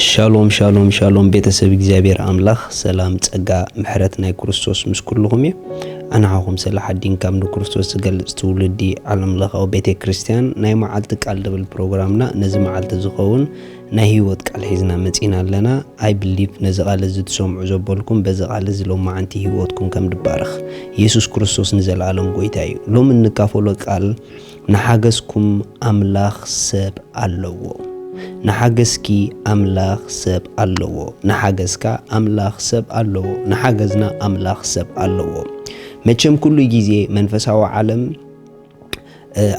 ሻሎም ሻሎም ሻሎም ቤተሰብ እግዚአብሔር አምላኽ ሰላም ጸጋ ምሕረት ናይ ክርስቶስ ምስ ኩልኩም እየ ኣንዓኹም ሰላሕ ኣዲን ካብ ንክርስቶስ ዝገልጽ ትውልዲ ዓለም ለኻዊ ቤተ ክርስቲያን ናይ መዓልቲ ቃል ደብል ፕሮግራምና ነዚ መዓልቲ ዝኸውን ናይ ህይወት ቃል ሒዝና መጺና ኣለና አይ ቢሊቭ ነዚ ቃል እዚ ትሰምዑ ዘበልኩም በዚ ቃል እዚ ሎማዓንቲ ህይወትኩም ከም ድባረኽ ኢየሱስ ክርስቶስ ንዘለዓለም ጎይታ እዩ ሎም እንካፈሎ ቃል ንሓገዝኩም ኣምላኽ ሰብ ኣለዎ ንሓገዝኪ ኣምላኽ ሰብ ኣለዎ ንሓገዝካ ኣምላኽ ሰብ ኣለዎ ንሓገዝና ኣምላኽ ሰብ ኣለዎ መቸም ኩሉ ግዜ መንፈሳዊ ዓለም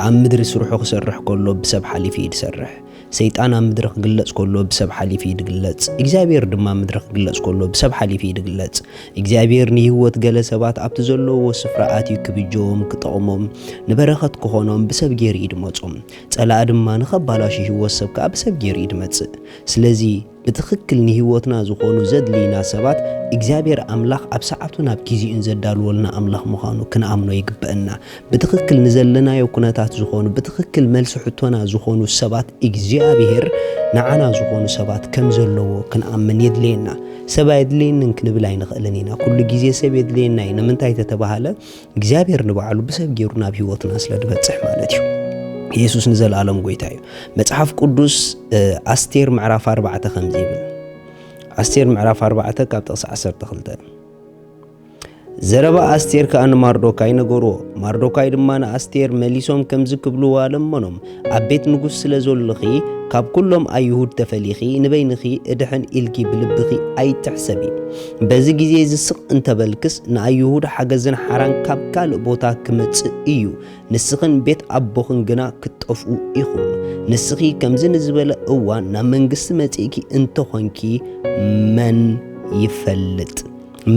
ኣብ ምድሪ ስርሑ ክሰርሕ ከሎ ብሰብ ሓሊፉ ይሰርሕ ሰይጣን ኣብ ምድሪ ክግለጽ ከሎ ብሰብ ሓሊፉ ይግለጽ እግዚአብሔር ድማ ምድሪ ክግለጽ ከሎ ብሰብ ሓሊፉ ይግለጽ እግዚአብሔር ንህይወት ገለ ሰባት ኣብቲ ዘለዎ ስፍራ ኣትዩ ክብጆም ክጠቕሞም ንበረኸት ክኾኖም ብሰብ ጌር ይድመጾም ጸላእ ድማ ንኸባላሽ ህይወት ሰብ ካብ ሰብ ጌር ይድመጽእ ስለዚ ብትኽክል ንህይወትና ዝኾኑ ዘድሊና ሰባት እግዚአብሔር ኣምላኽ ኣብ ሰዓቱ ናብ ግዚኡን ዘዳልወልና ኣምላኽ ምዃኑ ክንኣምኖ ይግበአና ብትኽክል ንዘለናዮ ኩነታት ዝኾኑ ብትኽክል መልሲ ሕቶና ዝኾኑ ሰባት እግዚአብሔር ንዓና ዝኾኑ ሰባት ከም ዘለዎ ክንኣምን የድልየና ሰብ የድልየንን ክንብል ኣይንኽእልን ኢና ኩሉ ግዜ ሰብ የድልየና ኢና ንምንታይ ተተባሃለ እግዚአብሔር ንባዕሉ ብሰብ ጌሩ ናብ ህይወትና ስለድበጽሕ ማለት እዩ ኢየሱስ ንዘለዓለም ጎይታ እዩ መጽሐፍ ቅዱስ ኣስቴር ምዕራፍ 4 ከምዚ ይብል ኣስቴር ምዕራፍ 4 ካብ ጥቕሲ 12 ዘረባ ኣስቴር ከኣን ማርዶካይ ነገርዎ ማርዶካይ ድማ ንኣስቴር መሊሶም ከምዚ ክብልዋ ለመኖም ኣብ ቤት ንጉስ ስለ ዘለኺ ካብ ኩሎም ኣይሁድ ተፈሊኺ ንበይንኺ እድሕን ኢልኪ ብልብኺ ኣይትሕሰቢ በዚ ግዜ ዝስቕ እንተበልክስ ንኣይሁድ ሓገዝን ሓራን ካብ ካልእ ቦታ ክመጽእ እዩ ንስኽን ቤት ኣቦኽን ግና ክትጠፍኡ ኢኹም ንስኺ ከምዚ ንዝበለ እዋን ናብ መንግስቲ መጺእኪ እንተኾንኪ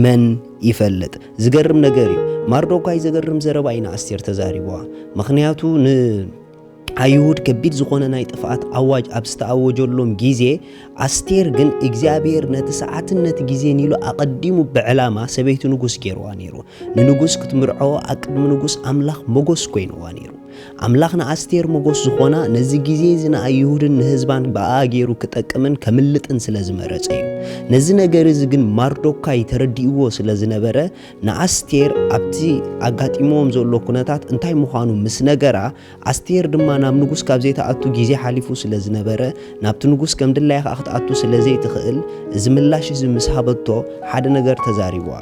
መን ይፈልጥ ዝገርም ነገር እዩ ማርዶካይ ዘገርም ዘረባ ኢና ኣስቴር ተዛሪብዋ ምኽንያቱ አይሁድ ከቢድ ዝኾነ ናይ ጥፋት አዋጅ ኣብ ዝተኣወጀሎም ጊዜ ኣስቴር ግን እግዚአብሔር ነቲ ሰዓትን ነቲ ጊዜን ኢሉ ኣቐዲሙ ብዕላማ ሰበይቲ ንጉስ ገይርዋ ነይሩ ንንጉስ ክትምርዖ ኣቅድሚ ንጉስ ኣምላኽ ሞጎስ ኮይኑዋ ነይሩ ኣምላኽና ኣስቴር ሞጎስ ዝኾና ነዚ ጊዜ ዝና አይሁድን ንህዝባን በኣገይሩ ክጠቅምን ከምልጥን ስለ ዝመረጸ እዩ ነዚ ነገር እዚ ግን ማርዶካይ ተረዲእዎ ስለ ዝነበረ ንኣስቴር ኣብቲ ኣጋጢሞም ዘሎ ኩነታት እንታይ ምዃኑ ምስ ነገራ ኣስቴር ድማ ናብ ንጉስ ካብ ዘይተኣቱ ጊዜ ሓሊፉ ስለ ዝነበረ ናብቲ ንጉስ ከም ድላይ ክትኣቱ ስለ ዘይትኽእል እዚ ምላሽ እዚ ምስ ሃበቶ ሓደ ነገር ተዛሪብዋ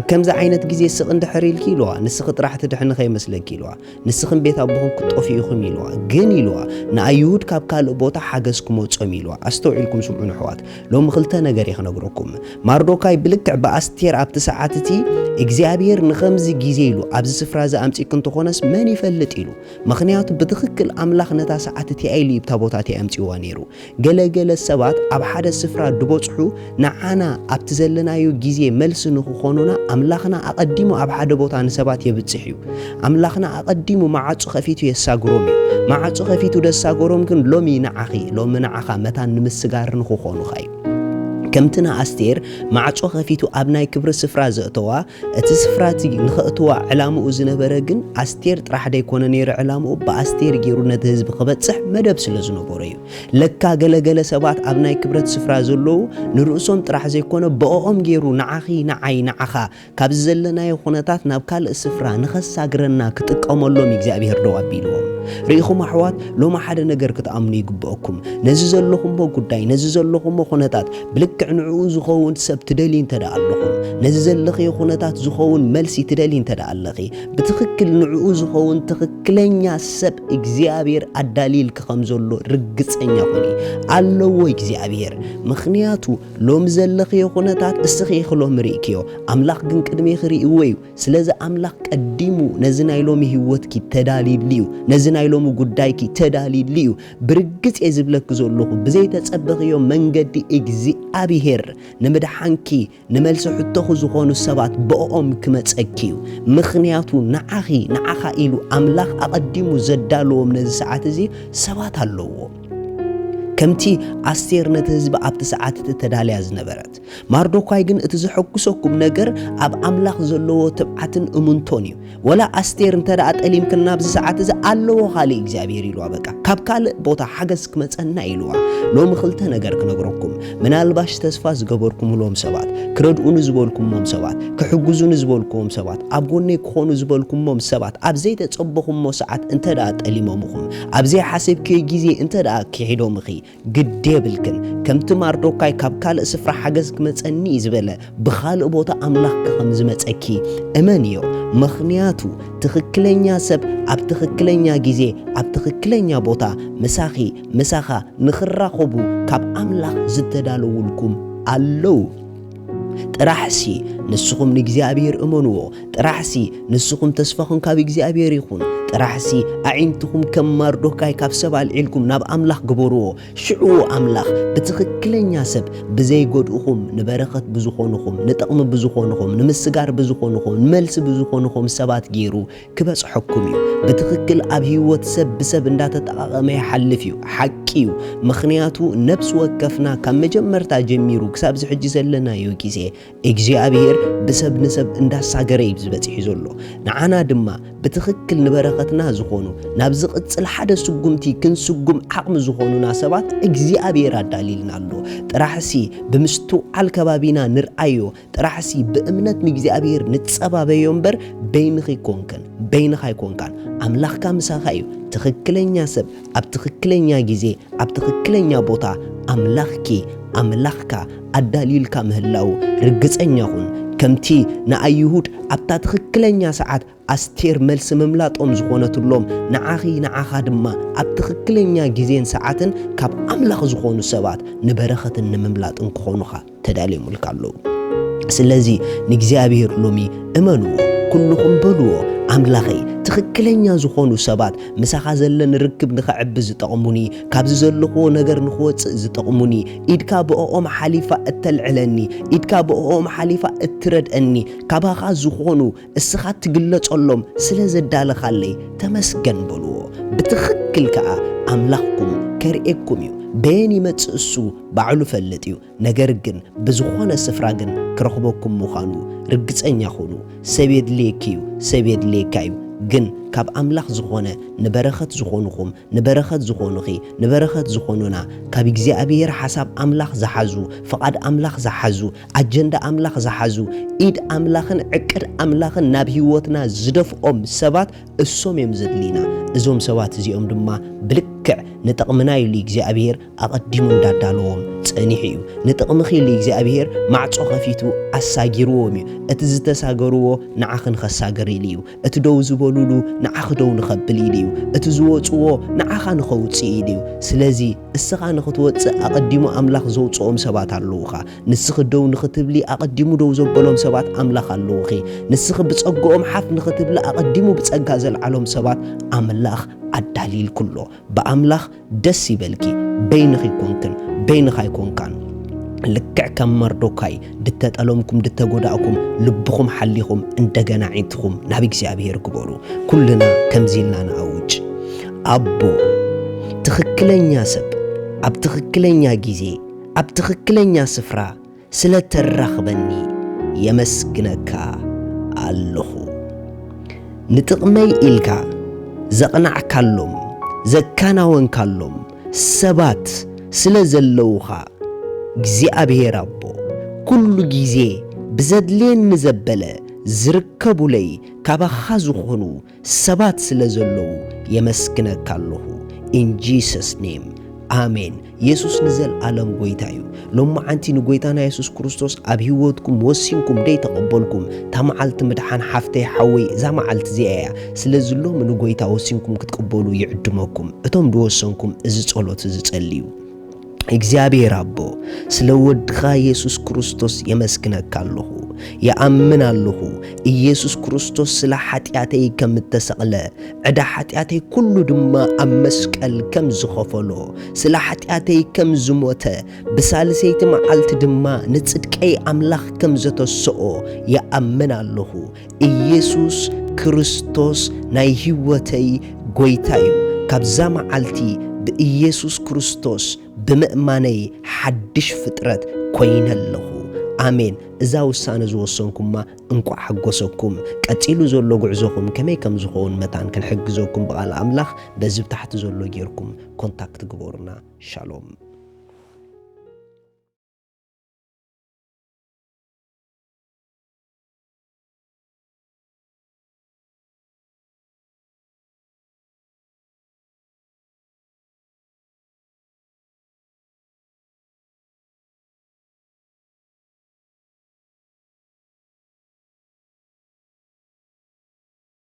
ከምዚ ዓይነት ጊዜ ስቕ እንድሕር ኢልኪ ኢልዋ ንስኽ ጥራሕ ትድሕን ኸይመስለኪ ኢልዋ ንስኽን ቤት ኣቦኹም ክትጠፍኡ ኢኹም ኢልዋ ግን ኢልዋ ንኣይሁድ ካብ ካልእ ቦታ ሓገዝ ክመጾም ኢልዋ ኣስተውዒልኩም ስምዑን ኣሕዋት ሎሚ ክልተ ነገር ይኽነግረኩም ማርዶካይ ብልክዕ ብኣስቴር ኣብቲ ሰዓት እቲ እግዚአብሔር ንኸምዚ ጊዜ ኢሉ ኣብዚ ስፍራ ዝኣምጺክ እንተኾነስ መን ይፈልጥ ኢሉ ምኽንያቱ ብትኽክል ኣምላኽ ነታ ሰዓት እቲ ኣይሉ ይብታ ቦታ እቲ ኣምጺዋ ነይሩ ገለገለ ሰባት ኣብ ሓደ ስፍራ ድበጽሑ ንዓና ኣብቲ ዘለናዮ ጊዜ መልሲ ንኽኾኑና ኣምላኽና ኣቐዲሙ ኣብ ሓደ ቦታ ንሰባት የብጽሕ እዩ ኣምላኽና ኣቐዲሙ ማዓጹ ኸፊቱ የሳግሮም እዩ ማዓጹ ኸፊቱ ደሳግሮም ግን ሎሚ ንዓኻ መታን ንምስጋር ንኽኾኑኻ እዩ ከምትና ኣስቴር ማዓጾ ኸፊቱ ኣብ ናይ ክብሪ ስፍራ ዘእተዋ እቲ ስፍራቲ ንኽእትዋ ዕላምኡ ዝነበረ ግን ኣስቴር ጥራሕ ደይኮነ ነይሩ ዕላምኡ ብኣስቴር ገይሩ ነቲ ህዝቢ ክበጽሕ መደብ ስለ ዝነበረ እዩ ለካ ገለገለ ሰባት ኣብ ናይ ክብረት ስፍራ ዘለዉ ንርእሶም ጥራሕ ዘይኮነ በኦም ገይሩ ንዓኻ ካብ ዘለናዮ ኩነታት ናብ ካልእ ስፍራ ንኸሳግረና ክጥቀመሎም እግዚአብሔር ደው ኣቢልዎም ርኢኹም ኣሕዋት ሎማ ሓደ ነገር ክትኣምኑ ይግብአኩም ነዚ ዘለኹምዎ ጉዳይ ነዚ ዘለኹምዎ ኩነታት ብልክዕ ንዕኡ ዝኸውን ሰብ ትደሊ እንተዳ ኣለኹም ነዚ ዘለኽዮ ኩነታት ዝኸውን መልሲ ትደሊ እንተዳ ኣለኺ ብትኽክል ንዕኡ ዝኸውን ትኽክለኛ ሰብ እግዚአብሔር ኣዳሊልክ ከም ዘሎ ርግጸኛ ኾኒ ኣለዎ እግዚአብሔር ምኽንያቱ ሎም ዘለኽዮ ኩነታት እስኺ ኢኽሎም ርኢክዮ ኣምላኽ ግን ቅድሚ ኽርእይዎ እዩ ስለዚ ኣምላኽ ቀዲሙ ነዚ ናይ ሎሚ ህይወትኪ ተዳሊልዩ ነዚ ናይ ሎሚ ጉዳይኪ ተዳሊልዩ ብርግጽ ዝብለክ ዘለኹ ብዘይተጸበኽዮ መንገዲ እግዚአብሔር ንምድሓንኪ ንመልሲ ሕቶኹ ዝኾኑ ሰባት በኦም ክመጸኪዩ ምኽንያቱ ንዓኻ ኢሉ ኣምላኽ ኣቐዲሙ ዘዳልዎም ነዚ ሰዓት እዚ ሰባት ኣለዎ كمتي أستير نتهزب أبت ساعات تدالي أزنبرت مردوكاي جن اتزحكسوكم نجر أب أملاخ زلوا تبعتن أمنتونيو ولا أستير انترأت أليم كنا بز ساعات إذا الله خالي إجابير يلوا بكا كابكال بوتا حاجز كمت أنا يلوا لو مخلته نجر كنجركم من الباش تسفاز جبركم لهم سبات كردون زبولكم مم سبات كحجزون زبولكم سبات أبغوني كون زبولكم مم سبات أبزيت تصبهم مساعات انترأت أليم مخم أبزي حسب كي جزء انترأت كحيدو مخي قديبلكن كم تمردوكاي كابكال سفر حجز كمت أني زبالة بخال بوتا أملاك خمس متأكي أمانيو مخنياتو تخكلنيا سب أب تخكلنيا جزء أب تخكلنيا بوتا مساخا نخرا خبو كاب أملاك زتدالو لكم ألو تراحسي نسخم نجزابير أمنو تراحسي نسخم تسفخن كاب جزابير يخون تراحسي أعينتكم كم مردوكاي كاب سبال علكم ناب أملاخ جبرو شعو أملاخ بتخكلنيا سب بزي قدوخم نبرخت بزخونخم نتقم بزخونخم نمسجار بزخونخم نملس بزخونخم سبات جيرو كبس حكميو بتخكل أبهيوت سب ندات تقامي حلفيو حكيو مخنياتو نفس وكفنا كم مجمرتا جميرو كساب زحجز لنا يوكيسي إجزابير بسب نسب انداس ساقريب زبت حيزولو نعانا دما بتخكل نبرختنا زخونو نابزق تصل حدا سقمتي كن سقم عقم زخونو ناسبات إجزابير الدليلنا اللو تراحسي بمستو عالكبابينا نرأيو تراحسي بأمنت نجزابير نتصابا بيومبر بينخي كونكان أملاخ كامساخايو تخكلنيا سب أب تخكلنيا جزي أب تخكلنيا بوتا أملاخكا الدليل كامهلاو رجزنيا هون كمتي نأيهود أبتا تخكلنيا ساعات أستير ملس مملات زخونة اللوم نعاخا دما أب تخكلنيا جزين ساعاتن كاب أملاخ زخونو سبات نبرخة نمملات انكخونوخا تدالي ملكالو سلازي نجزابير لومي امنو كلكم بلو أملاخي تخكلنيا زخونو سبات مساخا زلن ركب نخعب زتقموني كابز زلقو نجر نخوت زتقموني إدكا بأقوم حليفة التلعلني إدكا بأقوم حليفة الترد أني كاباخا زخونو السخات تقلت علم سلاز الدال خالي تمسكن بلو بتخكل كا أملاخكم كرئكميو بيني متسسو بعلو فلتيو نجرجن بزخونة سفراجن كرخبوكم مخانو رجزين يخونو سبيد ليكايو جن كاب أملاخ زخونة نبرخت زخونكم نبرخت زخونخي نبرخت زخوننا كاب إجزابير حسب أملاخ زحزو فقد أملاخ زحزو أجندة أملاخ زحزو إيد أملاخن عكر أملاخن نبيوتنا زدف سبات السوم يمزد لينا زوم سوات زي دما بلكع نتقمنا يلي إجزابير أقدمون دادالوهم تانيحيو نتقمخي يلي إجزابير مع تصخفيتو أساجرومي أتزتساجروه نعخن خساجري ليو أتدوزو بولولو نعخدو نخبلي ليو أتزوتو نعخا نخوتسي ليو سلازي السخا نخطوت أقدمو أملاخ زوتسوهم سبات اللوخا نسخ دو نختبلي أقدمو دوزو بلوم سبات أملاخ اللوخي نسخ بتسقوهم حف نختبلي أقدمو بتسقازل علوم سبات أملاخ الدليل كله بأملاخ دسي بلكي بينخي كونكن لكع كم مردوكاي دتت ألومكم دتت قداءكم لبكم حليكم اندقنا عينتكم نبيك سيابيه ركبولو كلنا كمزيلنا نأوج أبو تخكلنيا سب أب تخكلنيا جيزي أب تخكلنيا سفرا سلة الرخبني يمسكنكا اللخو نتقمي إلكا زقنع كاللوم زكانا ونكاللوم سبات سلزلوخا እግዚአብሔር አቦ ኩሉ ጊዜ ብዘድሌን ንዘበለ ዝርከቡ ለይ ካባኻ ዝኾኑ ሰባት ስለዘለዉ የመስግነካ ኣለኹ ኢን ጂሰስ ኔም አሜን ኢየሱስ ንዘል ዓለም ጎይታዩ ሎማ አንቲ ንጎይታና ኢየሱስ ክርስቶስ ኣብ ህይወትኩም ወሲንኩም ደይ ተቀበልኩም ታማዓልት ምድሓን ሓፍተይ ሓወይ ዛማዓልት ዚኣያ ስለዝሎም ንጎይታ ወሲንኩም ክትቀበሉ ይዕድመኩም እቶም ድወሰንኩም እዚ ጸሎት እዚ ጸልዩ እግዚአብሔር አቦ ስለወድኻ ኢየሱስ ክርስቶስ የመስግነካ ኣለኹ يأمن الله ኢየሱስ ክርስቶስ ስለ ኃጢአተይ ከምተሰቅለ ዕዳ ኃጢአተይ ኩሉ ድማ ኣብ መስቀል ከም ዝኸፈሎ ስለ ኃጢአተይ ከም ዝሞተ ብሳልሰይቲ መዓልቲ ድማ ንጽድቀይ አምላኽ ከም ዘተሰኦ يأمن الله ኢየሱስ ክርስቶስ ናይ ህይወተይ ጎይታዩ ካብዛ መዓልቲ بإيسوس كريستوس بمأماني حدش فطرت كوين اللهو آمين إذا وسان زوصنكم ما انقع حقوسكم قتيلو زولو قعزوكم كمي كم زخون متان كان حق زوكم بغال أملاخ بزب تحت زولو جيركم كونتاكت قبورنا شالوم